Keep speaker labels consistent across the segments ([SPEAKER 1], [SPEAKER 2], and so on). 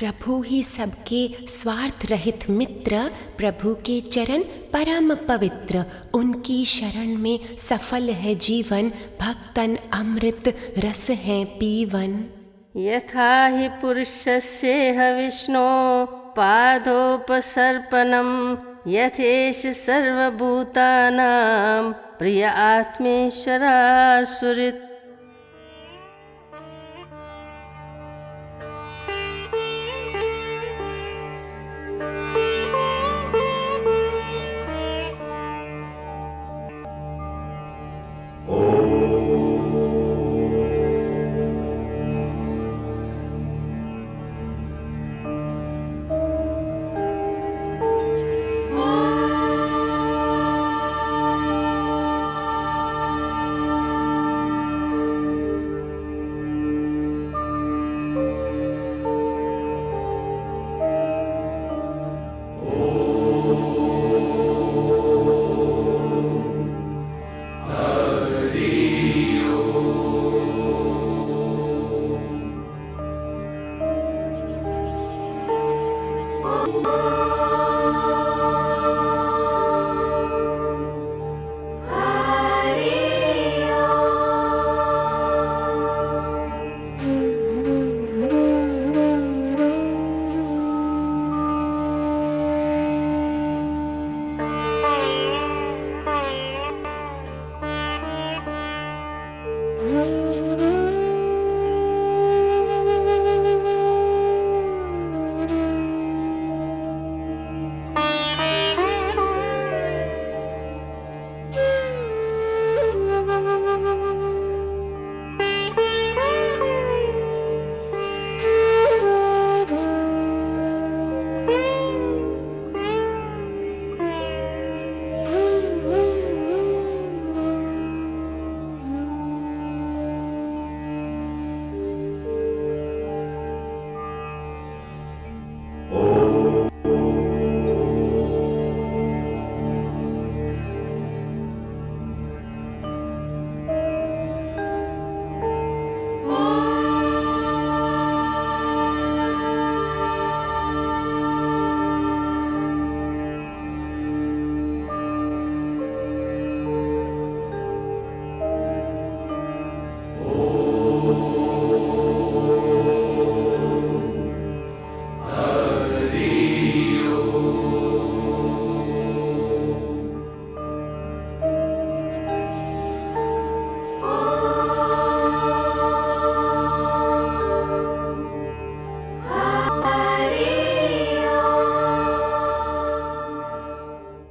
[SPEAKER 1] प्रभु ही सबके स्वार्थ रहित मित्र, प्रभु के चरण परम पवित्र, उनकी शरण में सफल है जीवन, भक्तन अमृत रस है पीवन।
[SPEAKER 2] यथा हि पुरुषस्येह विष्णो पादोपसर्पणं, यथेष सर्वभूतानां प्रिय आत्मेश्वरासुरित्।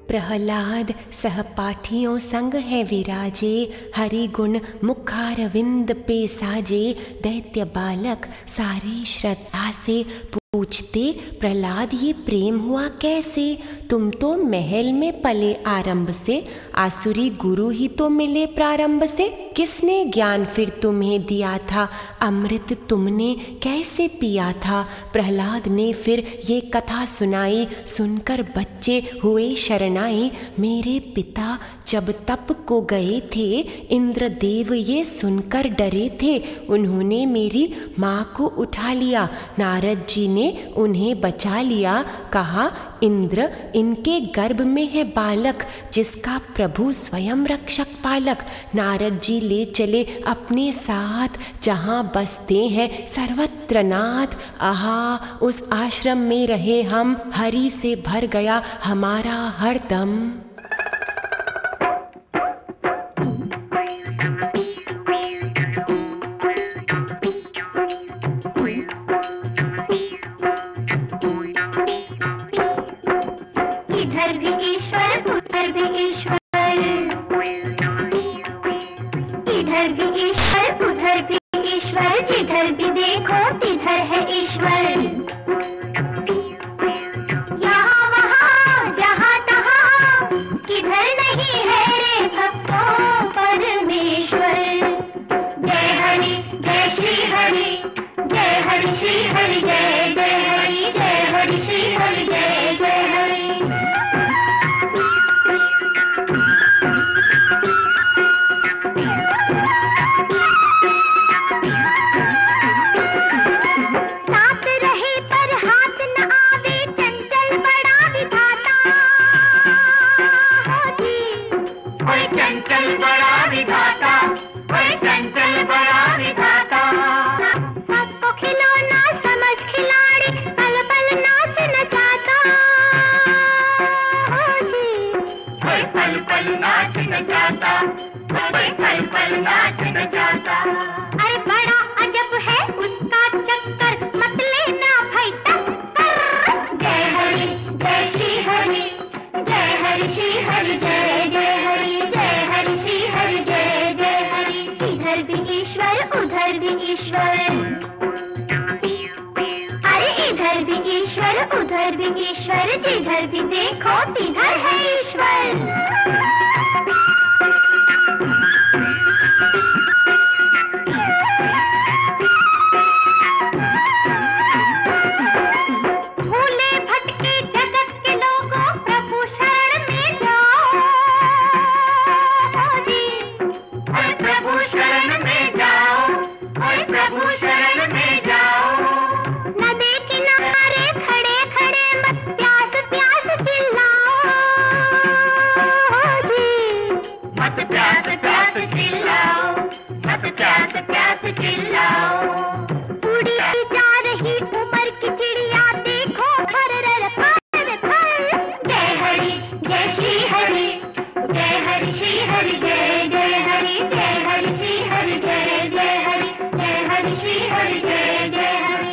[SPEAKER 1] प्रहलाद सहपाठियों संग है विराजे, हरि गुण मुखारविंद पे साजे। दैत्य बालक सारे श्रद्धा से पूछते, प्रहलाद ये प्रेम हुआ कैसे? तुम तो महल में पले आरंभ से, आसुरी गुरु ही तो मिले प्रारंभ से। किसने ज्ञान फिर तुम्हें दिया था, अमृत तुमने कैसे पिया था? प्रहलाद ने फिर ये कथा सुनाई, सुनकर बच्चे हुए शरणाई। मेरे पिता जब तप को गए थे, इंद्रदेव ये सुनकर डरे थे। उन्होंने मेरी माँ को उठा लिया, नारद जी ने उन्हें बचा लिया। कहा, इंद्र इनके गर्भ में है बालक, जिसका प्रभु स्वयं रक्षक पालक। नारद जी ले चले अपने साथ, जहाँ बसते हैं सर्वत्र नाथ। आहा, उस आश्रम में रहे हम, हरि से भर गया हमारा हरदम।
[SPEAKER 3] इधर भी ईश्वर, उधर भी ईश्वर, इधर भी ईश्वर, उधर भी ईश्वर, जिधर भी देखो तिधर है ईश्वर। यहाँ वहाँ जहाँ तहाँ, किधर नहीं है रे भक्तों परमेश्वर। जय हरि जय श्री हरि, जय हरि श्री हरि, जय जय हरि, जय हरि श्री हरि, जय जय हरि। साथ रहे पर ना समझ खिलाड़ी, पल पल नाच नचाता हो जी। कोई पल पल नाच नचाता, कोई पल पल नाच नचाता। अरे बड़ा अजब है उसका चक्कर, मत लेना भाई टक्कर। जय हरि जय श्री हरि, जय हरि श्री हरि, जय जय हरि, जय हरि श्री हरि, जय जय हरि। इधर भी ईश्वर उधर भी ईश्वर, अरे इधर भी ईश्वर उधर भी ईश्वर, जिधर भी देखो तिधर है ईश्वर। भूले भटके जगत के लोगों, प्रभु शरण में जाओ जी। ओए प्रभु शरण में जाओ, ओए प्रभु शरण में जाओ। नदी किनारे खड़े खड़े मत प्यास प्यास चिल्लाओ जी। मत प्यास प्यास चिल्लाओ, मत प्यास प्यास चिल्लाओ। उड़ी जा रही उमर की चिड़िया देखो, फर फर फर। जय हरि जय श्री हरि, जय हरि श्री हरि, जय जय हरि, जय हरि श्री हरि, जय जय हरि, जय हरि श्री हरि, जय जय हरि।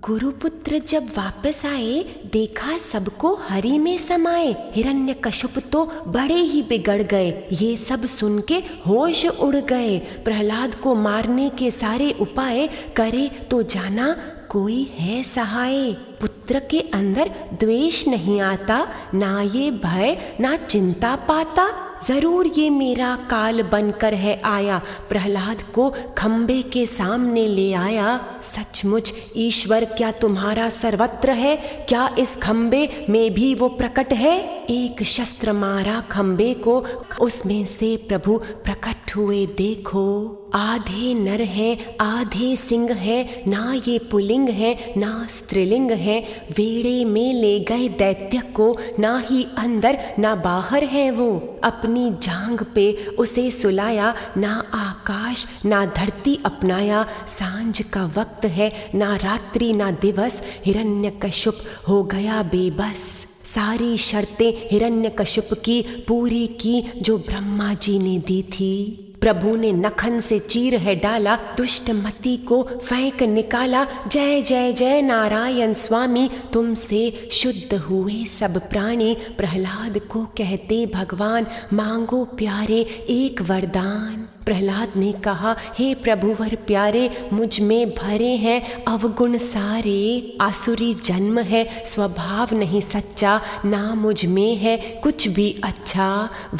[SPEAKER 1] गुरुपुत्र जब वापस आए, देखा सबको हरि में समाये। हिरण्यकशिप तो बड़े ही बिगड़ गए, ये सब सुन के होश उड़ गए। प्रहलाद को मारने के सारे उपाय करे तो जाना कोई है सहाय। पुत्र के अंदर द्वेष नहीं आता, ना ये भय ना चिंता पाता। जरूर ये मेरा काल बनकर है आया, प्रहलाद को खंबे के सामने ले आया। सचमुच ईश्वर क्या तुम्हारा सर्वत्र है, क्या इस खंबे में भी वो प्रकट है। एक शस्त्र मारा खंबे को, उसमें से प्रभु प्रकट हुए देखो। आधे नर हैं आधे सिंह हैं, ना ये पुलिंग है ना स्त्रीलिंग है। वेड़े में ले गए दैत्य को, ना ही अंदर ना बाहर है वो। अपनी जांग पे उसे सुलाया, ना आकाश ना धरती अपनाया। सांझ का वक्त है, ना रात्रि ना दिवस, हिरण्यकशिप हो गया बेबस। सारी शर्तें हिरण्यकशिप की पूरी की, जो ब्रह्मा जी ने दी थी। प्रभु ने नखन से चीर है डाला, दुष्ट मति को फेंक निकाला। जय जय जय नारायण स्वामी, तुमसे शुद्ध हुए सब प्राणी। प्रहलाद को कहते भगवान, मांगो प्यारे एक वरदान। प्रहलाद ने कहा, हे प्रभुवर प्यारे, मुझ में भरे हैं अवगुण सारे। आसुरी जन्म है, स्वभाव नहीं सच्चा, ना मुझ में है कुछ भी अच्छा।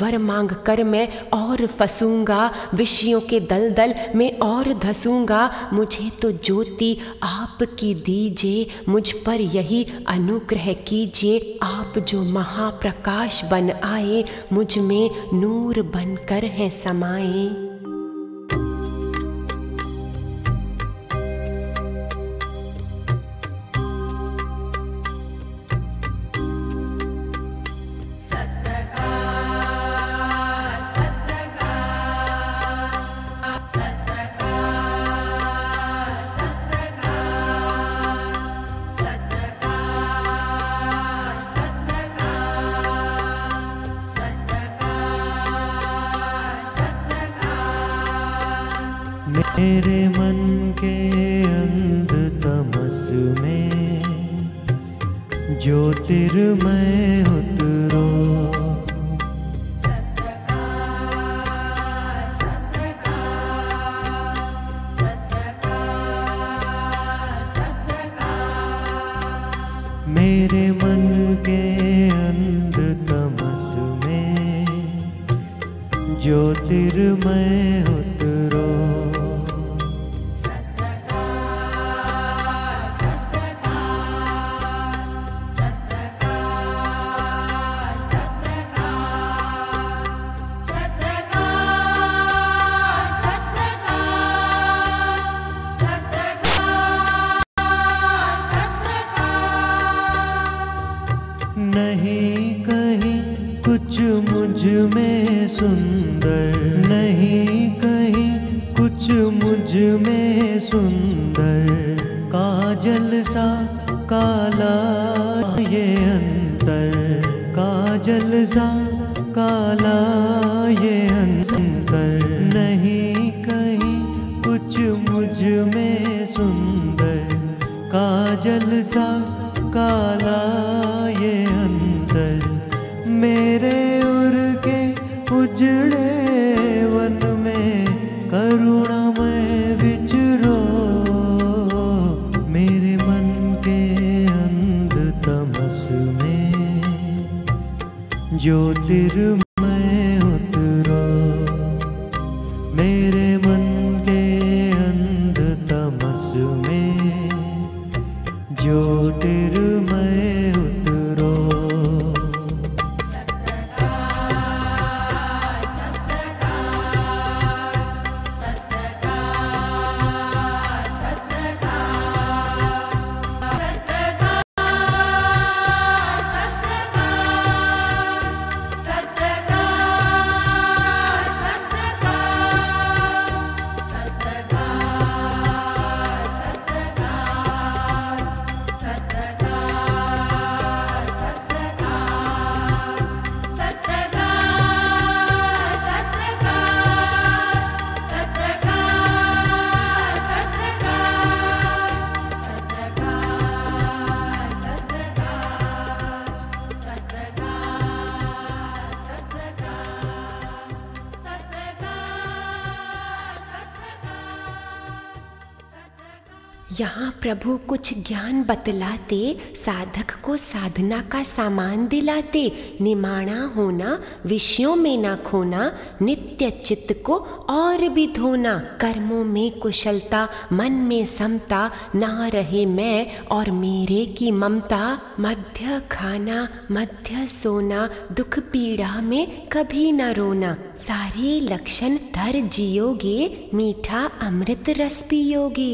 [SPEAKER 1] वर मांग कर मैं और फंसूंगा, विषयों के दलदल में और धसूंगा। मुझे तो ज्योति आपकी दीजिए, मुझ पर यही अनुग्रह कीजिए। आप जो महाप्रकाश बन आए, मुझ में नूर बनकर हैं समाए।
[SPEAKER 4] मेरे मन के अंध तमस में ज्योतिर्मय उतरो। मेरे मन के अंध तमस में ज्योतिर्मय उतरो। नहीं कहीं कुछ मुझ में सुंदर, नहीं कहीं कुछ मुझ में सुंदर, काजल सा काला ये अंतर, काजल सा काला ये अंतर। नहीं कहीं कुछ मुझ में सुंदर, काजल सा काला ये अंतर। मेरे उर के उजड़े वन में करुणामय विचरो, मेरे मन के अंध तमस में ज्योतिर्मय उतरो, मेरे मन के अंध तमस में ज्योतिर्मय उतरो।
[SPEAKER 1] यहाँ प्रभु कुछ ज्ञान बतलाते, साधक को साधना का सामान दिलाते। निमाणा होना, विषयों में ना खोना, नित्य चित्त को और भी धोना। कर्मों में कुशलता, मन में समता, ना रहे मैं और मेरे की ममता। मध्य खाना, मध्य सोना, दुख पीड़ा में कभी न रोना। सारे लक्षण धर जियोगे, मीठा अमृत रस पियोगे।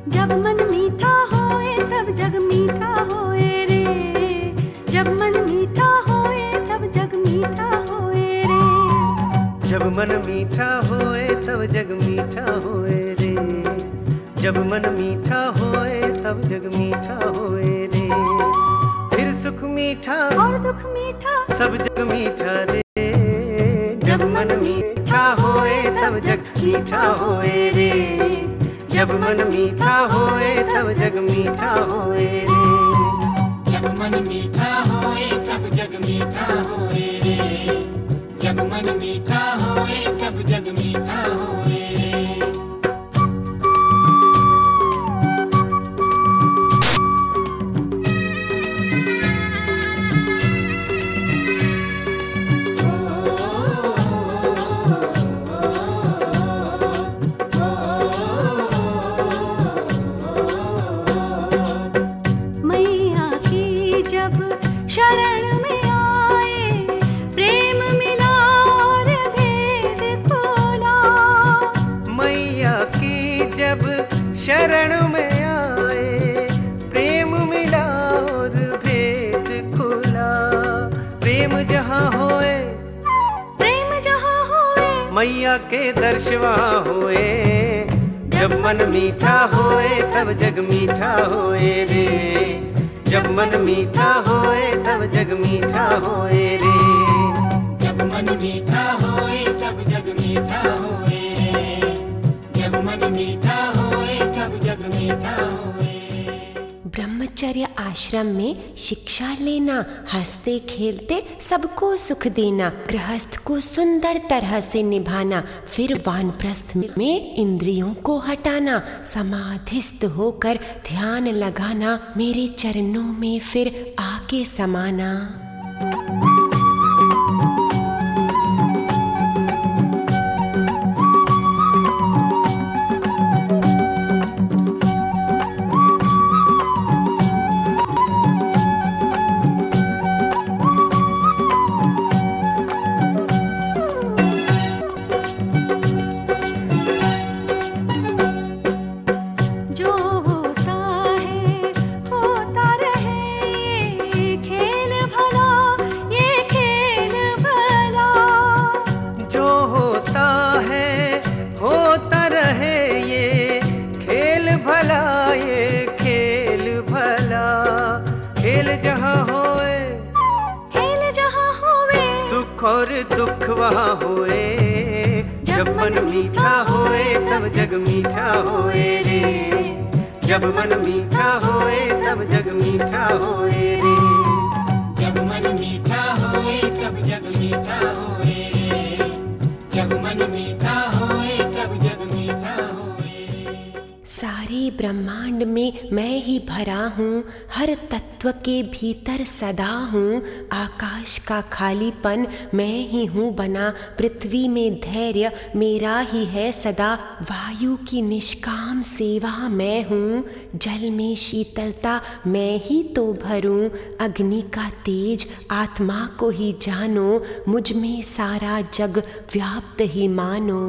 [SPEAKER 3] जब मन मीठा होए तब जग मीठा होए रे, जब मन मीठा होए तब जग मीठा होए रे।
[SPEAKER 5] जब मन मीठा होए तब जग मीठा होए रे, जब मन मीठा होए तब जग मीठा होए रे। फिर सुख मीठा
[SPEAKER 3] और दुख मीठा,
[SPEAKER 5] सब जग मीठा रे। जब मन मीठा होए तब जग मीठा होए रे, जब मन मीठा होए तब जग मीठा होए रे।
[SPEAKER 6] जब मन मीठा होए तब जग मीठा होए रे, जब मन मीठा होए तब जग मीठा होए रे।
[SPEAKER 3] मैया की जब शरण में आए, प्रेम मिला और भेद खोला।
[SPEAKER 5] मैया की जब शरण में आए, प्रेम मिला और भेद खुला। प्रेम जहाँ होए,
[SPEAKER 3] प्रेम जहाँ होए,
[SPEAKER 5] मैया के दर्शवा होए। जब मन मीठा होए तब जग मीठा होए रे, जब मन मीठा होए तब जग मीठा होए रे।
[SPEAKER 6] जब मन मीठा होए तब जग मीठा होए रे, जब मन मीठा होए तब जग मीठा होए रे।
[SPEAKER 1] ब्रह्मचर्य आश्रम में शिक्षा लेना, हंसते खेलते सबको सुख देना, गृहस्थ को सुंदर तरह से निभाना, फिर वानप्रस्थ में इंद्रियों को हटाना, समाधिस्थ होकर ध्यान लगाना, मेरे चरणों में फिर आके समाना।
[SPEAKER 5] और दुख वहाँ होए। जब मन मीठा होए तब जग मीठा होए रे। जब मन मीठा होए तब जग मीठा होए रे।
[SPEAKER 6] जब मन मीठा होए तब जग मीठा होए रे। जब मन मीठा होए तब जग मीठा होए रे।
[SPEAKER 1] सारे ब्रह्मांड में मैं ही भरा हूँ, हर तत्व के भीतर सदा हूँ। आकाश का खालीपन मैं ही हूँ बना, पृथ्वी में धैर्य मेरा ही है सदा। वायु की निष्काम सेवा मैं हूँ, जल में शीतलता मैं ही तो भरूँ। अग्नि का तेज आत्मा को ही जानो, मुझ में सारा जग व्याप्त ही मानो।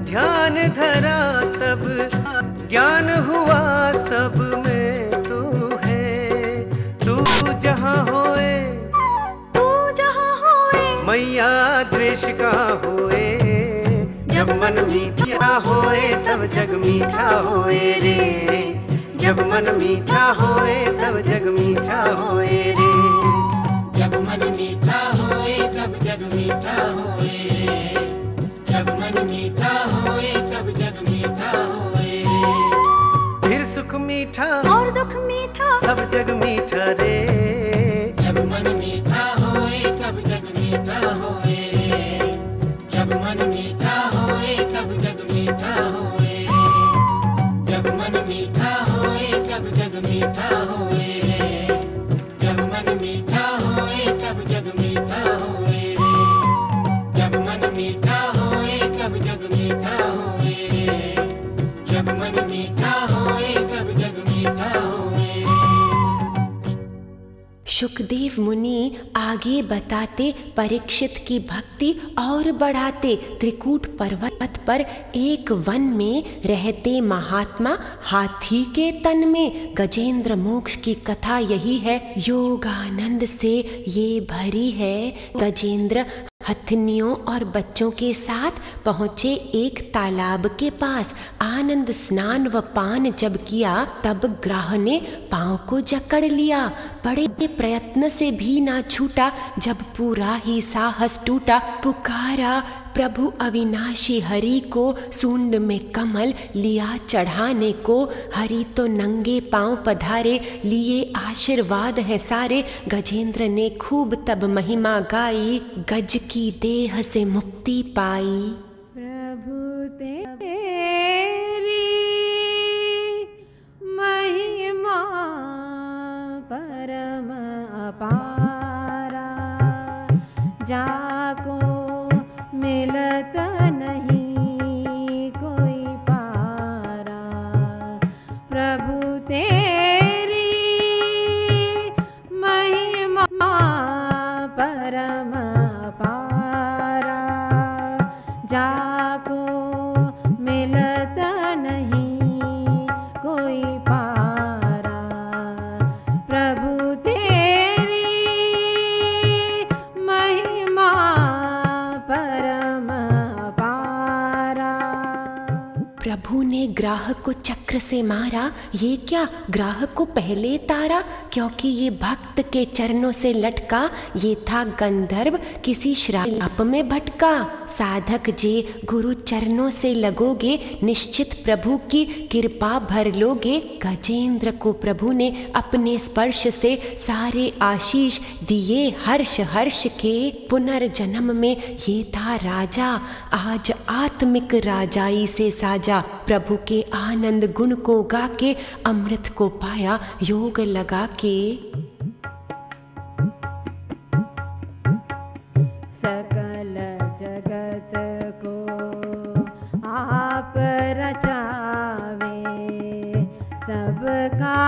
[SPEAKER 5] ध्यान धरा तब ज्ञान हुआ सब में तू है। तू जहाँ होए मैया द्वेष कहाँ होए। जब मन मीठा होए तब जग मीठा होए रे। जब मन मीठा होए तब जग मीठा होए रे।
[SPEAKER 6] जब मन मीठा होए तब जग मीठा होए रे। जब मन मीठा होए तब जग मीठा होए रे।
[SPEAKER 5] फिर सुख मीठा
[SPEAKER 3] और दुख मीठा
[SPEAKER 5] सब जग मीठा रे।
[SPEAKER 6] जब मन मीठा होए तब जग मीठा होए रे। जब मन मीठा होए तब जग मीठा होए रे। जब मन मीठा होए तब जग मीठा होए रे। जब मन मीठा होए तब जग मीठा होए रे। जब मन मीठा होए तब जग मीठा होए रे। जब मन मीठा होए तब जग मीठा होए रे।
[SPEAKER 1] शुकदेव मुनि आगे बताते परीक्षित की भक्ति और बढ़ाते। त्रिकूट पर्वत पर एक वन में रहते महात्मा हाथी के तन में। गजेंद्र मोक्ष की कथा यही है, योगानंद से ये भरी है। गजेंद्र हथनियों और बच्चों के साथ पहुँचे एक तालाब के पास। आनंद स्नान व पान जब किया तब ग्राह ने पाँव को जकड़ लिया। बड़े प्रयत्न से भी ना छूटा, जब पूरा ही साहस टूटा। पुकारा प्रभु अविनाशी हरि को, सूंड में कमल लिया चढ़ाने को। हरि तो नंगे पाँव पधारे, लिए आशीर्वाद है सारे। गजेंद्र ने खूब तब महिमा गाई, गज की देह से मुक्ति पाई।
[SPEAKER 3] प्रभु तेरी महिमा परम अपारा, जाको मिलत नहीं कोई पारा। प्रभु तेरी महिमा परम अपारा, जाको मिलत नहीं कोई पारा। प्रभु तेरी महिमा परम अपारा।
[SPEAKER 1] प्रभु ने ग्राह को चक्र से मारा, ये क्या ग्राह को पहले तारा, क्योंकि ये भक्त के चरणों से लटका। ये था गंधर्व किसी श्राप में भटका। साधक जे गुरु चरणों से लगोगे, निश्चित प्रभु की कृपा भर लोगे। गजेंद्र को प्रभु ने अपने स्पर्श से सारे आशीष दिए हर्ष हर्ष के। पुनर्जन्म में ये था राजा, आज आत्मिक राजाई से साजा। प्रभु के आनंद गुण को गा के, अमृत को पाया योग लगा के।
[SPEAKER 3] सकल जगत को आप रचावे, सबका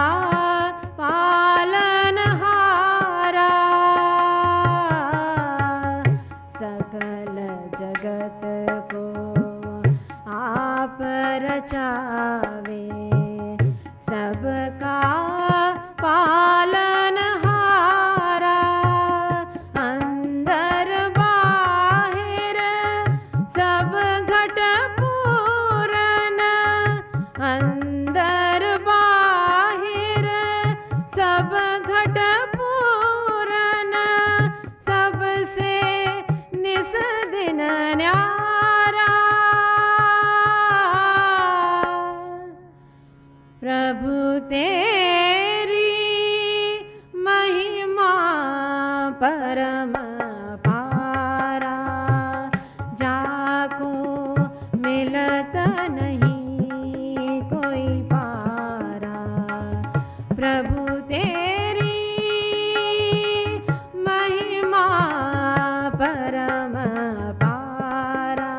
[SPEAKER 3] पालनहारा।
[SPEAKER 7] परम पारा, जाको मिलत नहीं कोई पारा। प्रभु तेरी महिमा परम पारा।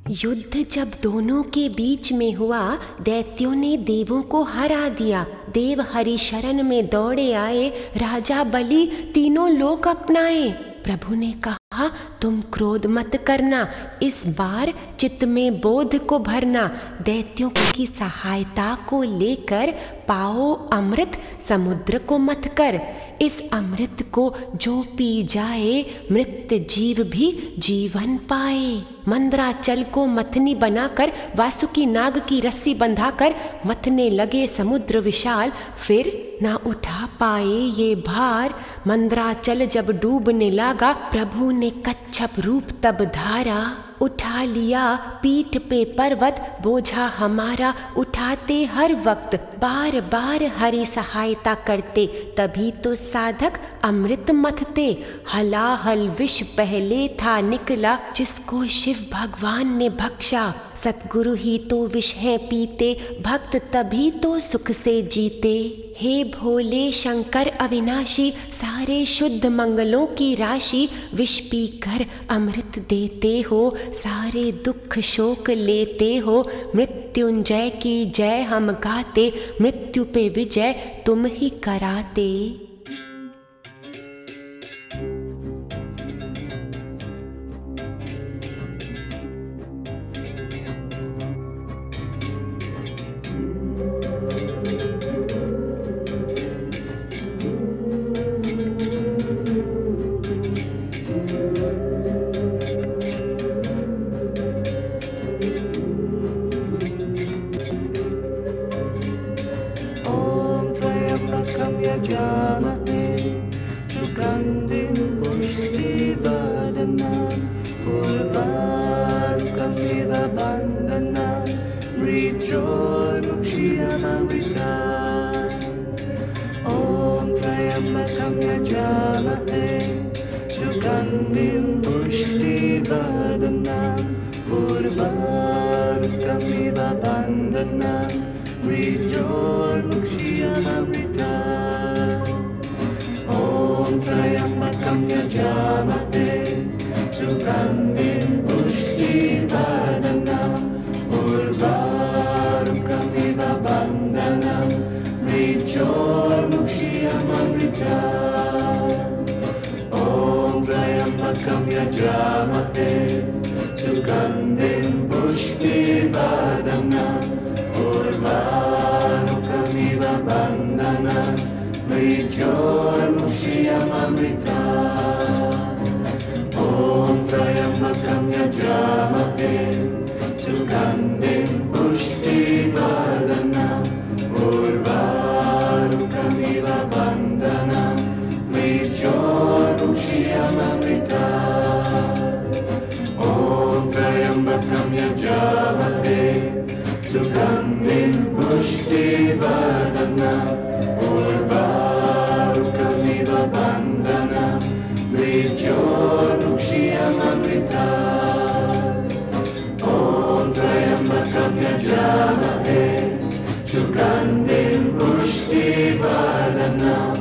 [SPEAKER 1] युद्ध जब दोनों के बीच में हुआ, दैत्यों ने देवों को हरा दिया। देव हरि शरण में दौड़े आए, राजा बलि तीनों लोक अपनाए। प्रभु ने कहा, तुम क्रोध मत करना, इस बार चित्त में बोध को भरना। दैत्यों की सहायता को लेकर पाओ अमृत समुद्र को मत कर। इस अमृत को जो पी जाए, मृत जीव भी जीवन पाए। मंदराचल को मथनी बनाकर, वासुकी नाग की रस्सी बंधाकर, मथने लगे समुद्र विशाल, फिर ना उठा पाए ये भार। मंदराचल जब डूबने लगा, प्रभु ने कच्छप रूप तब धारा। उठा लिया पीठ पे पर्वत, बोझा हमारा उठाते हर वक्त। बार बार हरि सहायता करते, तभी तो साधक अमृत मथते। हलाहल विष पहले था निकला, जिसको शिव भगवान ने बख्शा। सतगुरु ही तो विष है पीते, भक्त तभी तो सुख से जीते। हे भोले शंकर अविनाशी, सारे शुद्ध मंगलों की राशि। विष पी कर अमृत देते हो, सारे दुख शोक लेते हो। मृत्युंजय की जय हम गाते, मृत्यु पे विजय तुम ही कराते।
[SPEAKER 4] यजामहे सुगन्धिं पुष्टिवर्धनम् उर्वारुकमिव बन्धनान् मृत्योर्मुक्षीयमामृतात्। ॐ त्र्यम्बकं यजामहे सुगन्धिं पुष्टिवर्धनम् उर्वारुकमिव बन्धनान् मृत्योर्मुक्षीयमामृतात्। ॐ त्र्यम्बकं यजामहे सुगन्धिं पुष्टिवर्धनम् उर्वारुकमिव बन्धनान् मृत्योर्मुक्षीयमामृतात्। ॐ त्र्यम्बकं यजामहे सुगन्धिं पुष्टिवर्धनम् उर्वारुकमिव बन्धनान् मृत्योर्मुक्षीयमामृतात्। ॐ त्र्यम्बकं यजामहे सुगन्धिं पुष्टिवर्धनम् उर्वारुकमिव बन्धनान् मृत्योर्मुक्षीयमामृतात्। ॐ त्र्यम्बकं यजामहे सुगन्धिं पुष्टिवर्धनम् उर्वारुकमिव बन्धनान् मृत्योर्मुक्षीयमामृतात्। ॐ त्र्यम्बकं यजामहे सुगन्धिं पुष्टिवर्धनम्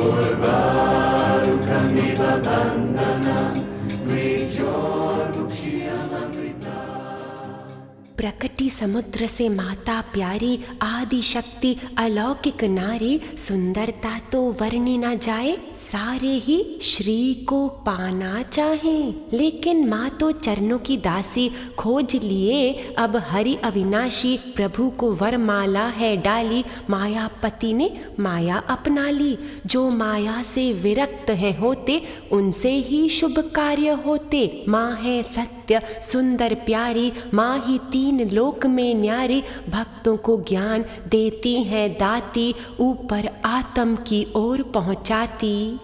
[SPEAKER 4] उर्वारुकमिव बन्धनान् मृत्योर्मुक्षीयमामृतात्।
[SPEAKER 1] प्रकटी समुद्र से माता प्यारी, आदि शक्ति अलौकिक नारी। सुंदरता तो वर्णी ना जाए, सारे ही श्री को पाना चाहें। लेकिन माँ तो चरणों की दासी, खोज लिए अब हरि अविनाशी। प्रभु को वरमाला है डाली, मायापति ने माया अपना ली। जो माया से विरक्त है होते, उनसे ही शुभ कार्य होते। माँ है सत्य सुंदर प्यारी, माँ ही तीन लोक में न्यारी। भक्तों को ज्ञान देती है दाती, ऊपर आत्म की ओर पहुंचाती।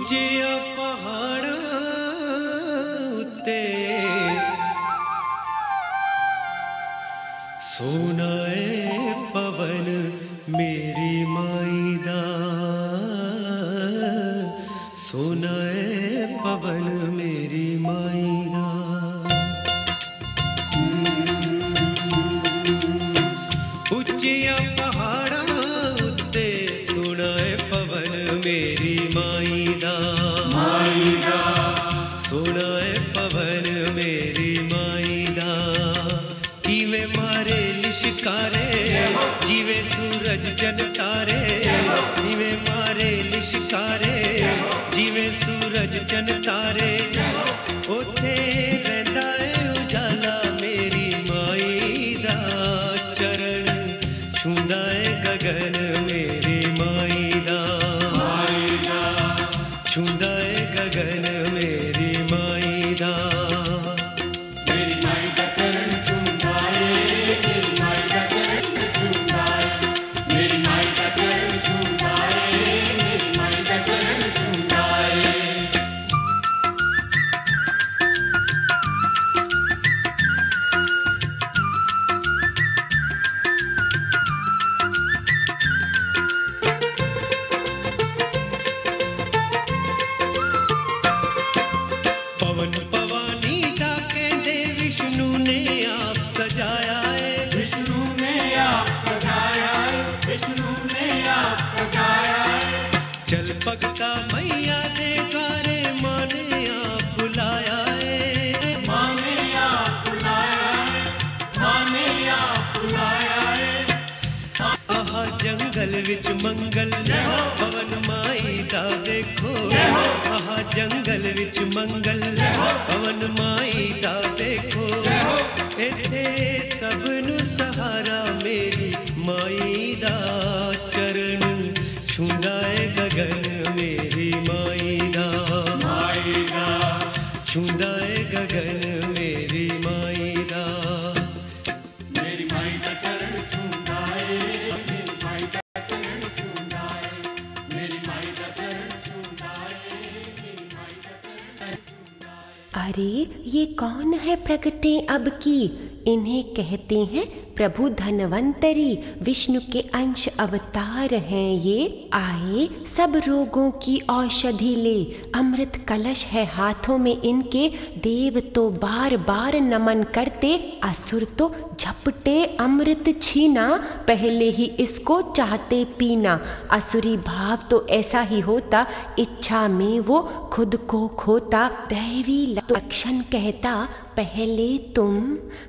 [SPEAKER 5] ਉੱਚਿਆਂ ਪਹਾੜਾਂ ਉੱਤੇ ਸੋਹਣਾ ਏ ਪਵਨ ਮੇਰੀ ਮਾਈ ਦਾ, ਸੋਹਣਾ ਏ ਪਵਨ ਮੇਰੀ ਮਾਈ ਦਾ। ਉੱਚੀਆਂ ਪਹਾੜਾਂ ਉੱਤੇ ਸੋਹਣਾ ਏ ਪਵਨ ਮੇਰੀ ਮਾਈ ਦਾ, ਮਾਈ ਦਾ ਸੋਹਣਾ ਏ ਪਵਨ ਮੇਰੀ ਮਾਈ ਦਾ। ਕਿਵੇਂ ਮਾਰੇ ਲਿਸ਼ਕਾਰੇ ਜਿਵੇਂ ਸੂਰਜ ਚੰਨ ਤਾਰੇ, ਕਿਵੇਂ ਮਾਰੇ ਲਿਸ਼ਕਾਰੇ ਜਿਵੇਂ ਸੂਰਜ ਚੰਨ ਤਾਰੇ। ਉੱਥੇ ਰਹਿੰਦਾ ਏ ਉਜਾਲਾ ਮੇਰੀ ਮਾਈ ਦਾ, ਚਰਨ ਛੂੰਦਾ ਏ ਗਗਨ ਮੇਰੀ ਮਾਈ ਦਾ, ਮਾਈ ਦਾ ਛੂੰਦਾ ਏ ਗਗਨ ਮੇਰੀ ਮਾਈ ਦਾ। ਮੇਰੀ ਮਾਈ ਦਾ ਚਰਨ ਛੂੰਦਾ ਏ, ਮੇਰੀ ਮਾਈ ਦਾ ਚਰਨ ਛੂੰਦਾ ਏ, ਮੇਰੀ ਮਾਈ ਦਾ ਚਰਨ ਛੂੰਦਾ ਏ, ਮੇਰੀ ਮਾਈ ਦਾ ਚਰਨ ਛੂੰਦਾ ਏ। पवन पवानी का कहते विष्णु ने आप सजाया है, विष्णु ने आप सजाया है, विष्णु ने आप सजाया है। चल पगता मैया दे द्वारे माने आप बुलाया है, माने आप बुलाया है, माने आप बुलाया है। आहा जंगल विच मंगल पवन माई दा देखो, आहा जंगल विच मंगल पवन माई दा देखो। इत्थे सब नू सहारा मेरी माई दा, चरण छूंदा ए गगन मेरी माई दा, माई दा छूंदा ए गगन मेरी माई दा। मेरी माई दा चरण छूंदा ए, मेरी माई दा चरण छूंदा ए, मेरी माई दा चरण छूंदा ए, मेरी माई दा चरण छूंदा ए।
[SPEAKER 1] अरे ये कौन है प्रगटे अब की? इन्हें कहते हैं प्रभु धन्वंतरी, विष्णु के अंश अवतार हैं ये। आए सब रोगों की औषधि ले, अमृत कलश है हाथों में इनके। देव तो बार बार नमन करते, असुर तो झपटे अमृत छीना। पहले ही इसको चाहते पीना, असुरी भाव तो ऐसा ही होता। इच्छा में वो खुद को खोता, दैवी लक्षण कहता पहले तुम,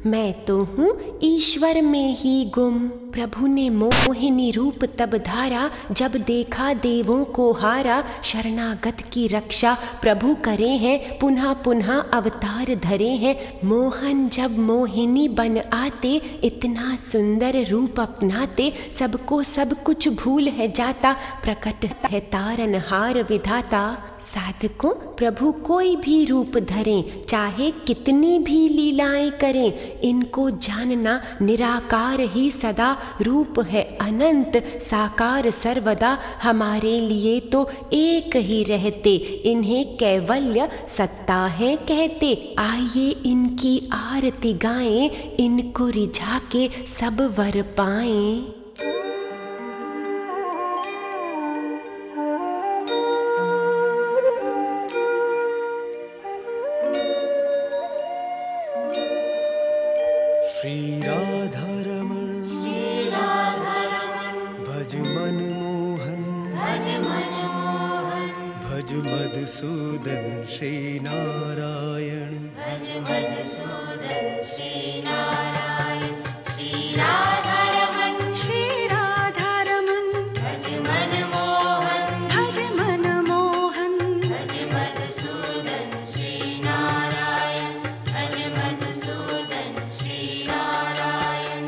[SPEAKER 1] मैं तो हूँ ईश्वर में ही गुम। प्रभु ने मोहिनी रूप तब धारा, जब देखा देवों को हारा। शरणागत की रक्षा प्रभु करे हैं, पुनः पुनः अवतार धरे हैं। मोहन जब मोहिनी बन आते, इतना सुंदर रूप अपनाते। सबको सब कुछ भूल है जाता, प्रकट है तारनहार विधाता। साधकों प्रभु कोई भी रूप धरें, चाहे कितनी भी लीलाएं करें, इनको जानना निराकार ही सदा। रूप है अनंत साकार सर्वदा, हमारे लिए तो एक ही रहते। इन्हें कैवल्य सत्ता है कहते, आइए इनकी आरती गाएं। इनको रिझा के सब वर पाएं।
[SPEAKER 5] श्री राधारमण भज मन मोहन, भज मधुसूदन श्री नारायण, भज मधुसूदन श्री नारायण। श्री राधारमण भज मन मोहन, भज मधुसूदन श्री नारायण, भज मधुसूदन श्री नारायण।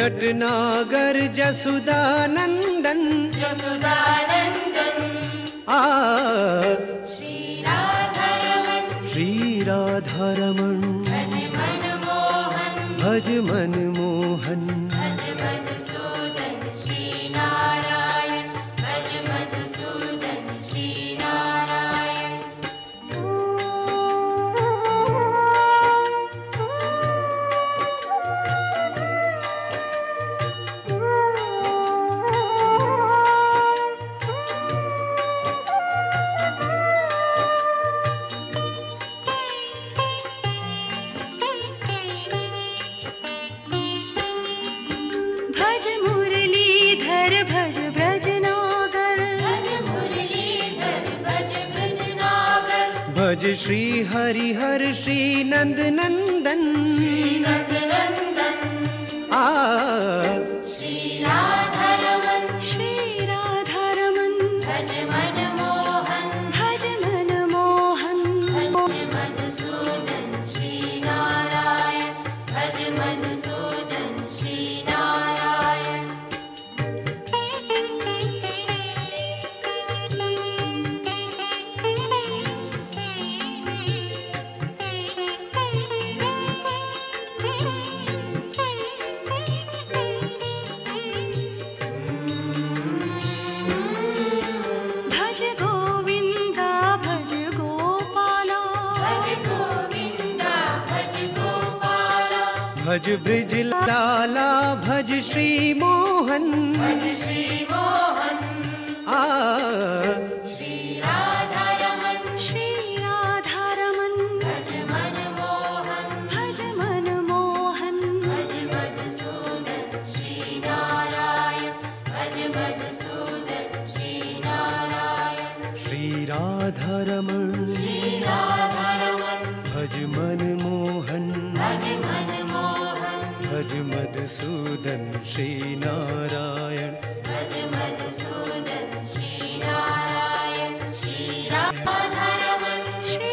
[SPEAKER 5] नटनागर जसुदानंदन आ श्री राधारमण भज मन मोहन भज श्री हरिहर श्री नंद नंदन आ श्री राधारमण भज मन मोहन भज मधुसूदन श्री नारायण भज मधुसूदन श्री नारायण भज ब्रिज लाला भज श्री मोहन आ श्री राधारमण भज मन मोहन भज मधुसूदन श्री नारायण भज मधुसूदन श्री नारायण श्री राधारमण भज मन मोहन भज मधुसूदन श्री नारायण भज मधुसूदन श्री नारायण श्री राधारमण श्री